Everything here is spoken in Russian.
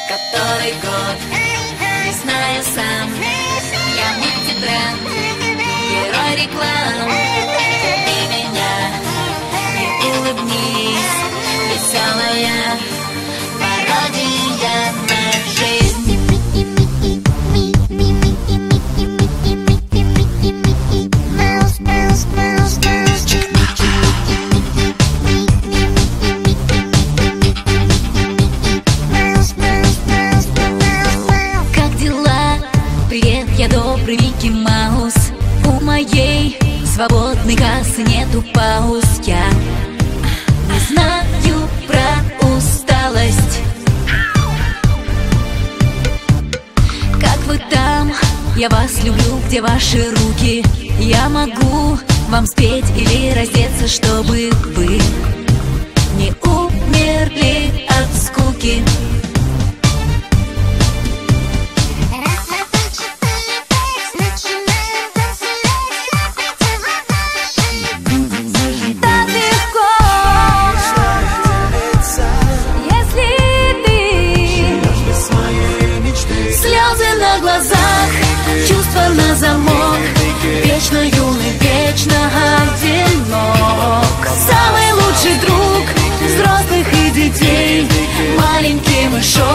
Который год, не знаю сам, я мультибренд, герой реклам. Люби меня и улыбнись, веселая пародия на жизнь. Я добрый Микки Маус. У моей свободной кассы нету пауз. Я не знаю про усталость. Как вы там? Я вас люблю, где ваши руки? Я могу вам спеть или раздеться, чтобы вы не умерли от скуки. Чувства на замок, вечно юный, вечно одинок. Самый лучший друг взрослых и детей, маленький мышонок.